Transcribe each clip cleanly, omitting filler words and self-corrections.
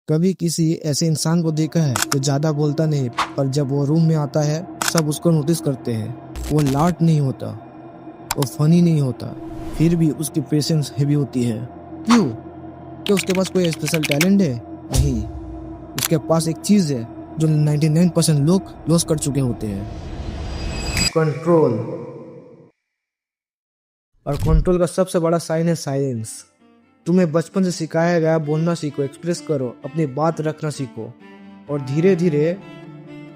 कभी किसी ऐसे इंसान को देखा है जो ज्यादा बोलता नहीं, पर जब वो रूम में आता है सब उसको नोटिस करते हैं। वो लाट नहीं होता, वो फनी नहीं होता, फिर भी उसकी प्रेजेंस हैवी होती है। क्यों? क्या उसके पास कोई स्पेशल टैलेंट है? नहीं, उसके पास एक चीज है जो 99% लोग लॉस कर चुके होते हैं, कंट्रोल। और कंट्रोल का सबसे बड़ा साइन है साइलेंस। तुम्हें बचपन से सिखाया गया बोलना सीखो, एक्सप्रेस करो, अपनी बात रखना सीखो, और धीरे धीरे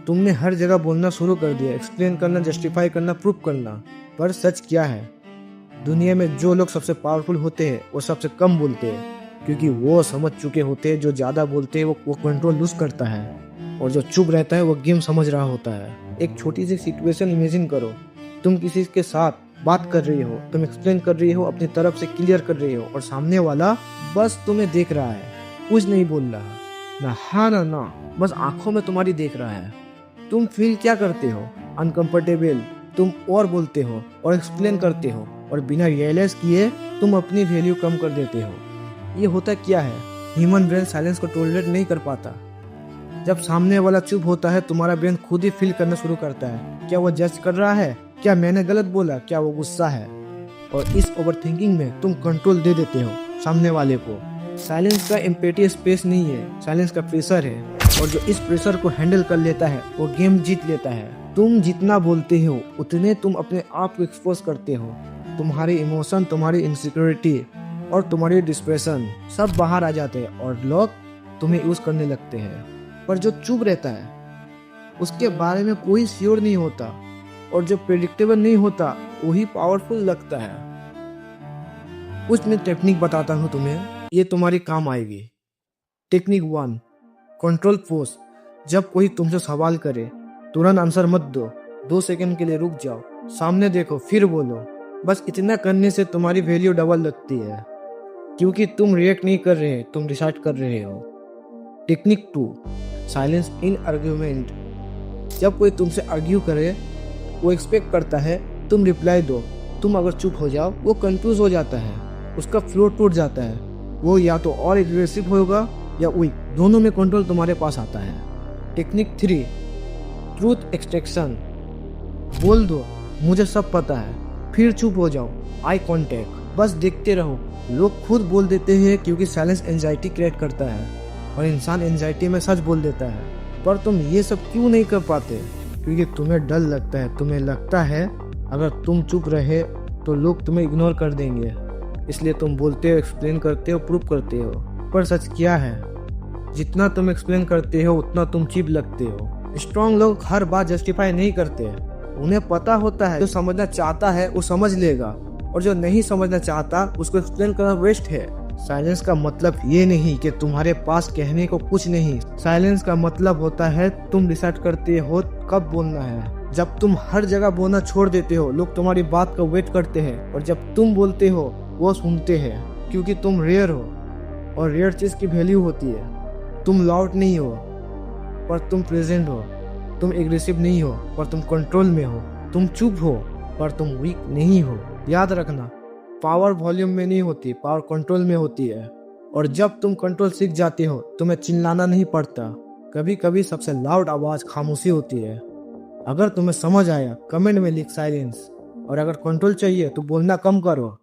तुमने हर जगह बोलना शुरू कर दिया, एक्सप्लेन करना, जस्टिफाई करना, प्रूव करना। पर सच क्या है? दुनिया में जो लोग सबसे पावरफुल होते हैं वो सबसे कम बोलते हैं, क्योंकि वो समझ चुके होते हैं जो ज्यादा बोलते हैं वो कंट्रोल लूज करता है, और जो चुप रहता है वो गेम समझ रहा होता है। एक छोटी सी सिचुएशन इमेजिन करो, तुम किसी के साथ बात कर रही हो, तुम एक्सप्लेन कर रही हो, अपनी तरफ से क्लियर कर रही हो, और सामने वाला बस तुम्हें देख रहा है, कुछ नहीं बोल रहा, ना हाँ ना ना, बस आंखों में तुम्हारी देख रहा है। तुम फील क्या करते हो? अनकंफर्टेबल। तुम और बोलते हो और एक्सप्लेन करते हो, और बिना रियलाइज किए तुम अपनी वैल्यू कम कर देते हो। ये होता क्या है? ह्यूमन ब्रेन साइलेंस को टॉलरेट नहीं कर पाता। जब सामने वाला चुप होता है तुम्हारा ब्रेन खुद ही फील करना शुरू करता है, क्या वो जज कर रहा है, क्या मैंने गलत बोला, क्या वो गुस्सा है। और इस ओवरथिंकिंग में तुम कंट्रोल दे देते हो सामने वाले को। साइलेंस का एम्पैथी स्पेस नहीं है, साइलेंस का प्रेशर है, और जो इस प्रेशर को हैंडल कर लेता है वो गेम जीत लेता है। तुम जितना बोलते हो उतने तुम अपने आप को एक्सपोज करते हो। तुम्हारे इमोशन, तुम्हारी इनसिक्योरिटी और तुम्हारी डिप्रेशन सब बाहर आ जाते हैं, और लोग तुम्हें यूज करने लगते हैं। पर जो चुप रहता है उसके बारे में कोई श्योर नहीं होता, और जो प्रेडिक्टेबल नहीं होता वही पावरफुल लगता है। कुछ मैं टेक्निक बताता हूँ तुम्हें, ये तुम्हारी काम आएगी। Technique 1, control pose. जब कोई तुमसे सवाल करे तुरंत आंसर मत दो, 2 सेकंड के लिए रुक जाओ, सामने देखो, फिर बोलो। बस इतना करने से तुम्हारी वैल्यू डबल लगती है, क्योंकि तुम रिएक्ट नहीं कर रहे, तुम डिसाइड कर रहे हो। टेक्निक 2, साइलेंस इन आर्ग्यूमेंट। जब कोई तुमसे आर्ग्यू करे वो एक्सपेक्ट करता है तुम रिप्लाई दो, तुम अगर चुप हो जाओ वो कंफ्यूज हो जाता है, उसका फ्लो टूट जाता है, वो या तो और एग्रेसिव होगा या वीक, दोनों में कंट्रोल तुम्हारे पास आता है। Technique 3, truth extraction. बोल दो मुझे सब पता है, फिर चुप हो जाओ, आई कांटेक्ट, बस देखते रहो। लोग खुद बोल देते हैं क्योंकि साइलेंस एंजाइटी क्रिएट करता है, और इंसान एंजाइटी में सच बोल देता है। पर तुम ये सब क्यों नहीं कर पाते? क्योंकि तुम्हें डर लगता है, तुम्हें लगता है अगर तुम चुप रहे तो लोग तुम्हें इग्नोर कर देंगे, इसलिए तुम बोलते हो, एक्सप्लेन करते हो, प्रूव करते हो। पर सच क्या है? जितना तुम एक्सप्लेन करते हो उतना तुम चीप लगते हो। स्ट्रॉन्ग लोग हर बात जस्टिफाई नहीं करते, उन्हें पता होता है जो समझना चाहता है वो समझ लेगा, और जो नहीं समझना चाहता उसको एक्सप्लेन करना वेस्ट है। साइलेंस का मतलब ये नहीं कि तुम्हारे पास कहने को कुछ नहीं, साइलेंस का मतलब होता है तुम डिसाइड करते हो कब बोलना है। जब तुम हर जगह बोलना छोड़ देते हो लोग तुम्हारी बात का वेट करते हैं, और जब तुम बोलते हो वो सुनते हैं, क्योंकि तुम रेयर हो, और रेयर चीज की वैल्यू होती है। तुम लाउड नहीं हो पर तुम प्रेजेंट हो, तुम एग्रेसिव नहीं हो पर तुम कंट्रोल में हो, तुम चुप हो पर तुम वीक नहीं हो। याद रखना, पावर वॉल्यूम में नहीं होती, पावर कंट्रोल में होती है। और जब तुम कंट्रोल सीख जाते हो तुम्हें चिल्लाना नहीं पड़ता, कभी कभी सबसे लाउड आवाज खामोशी होती है। अगर तुम्हें समझ आया कमेंट में लिख साइलेंस, और अगर कंट्रोल चाहिए तो बोलना कम करो।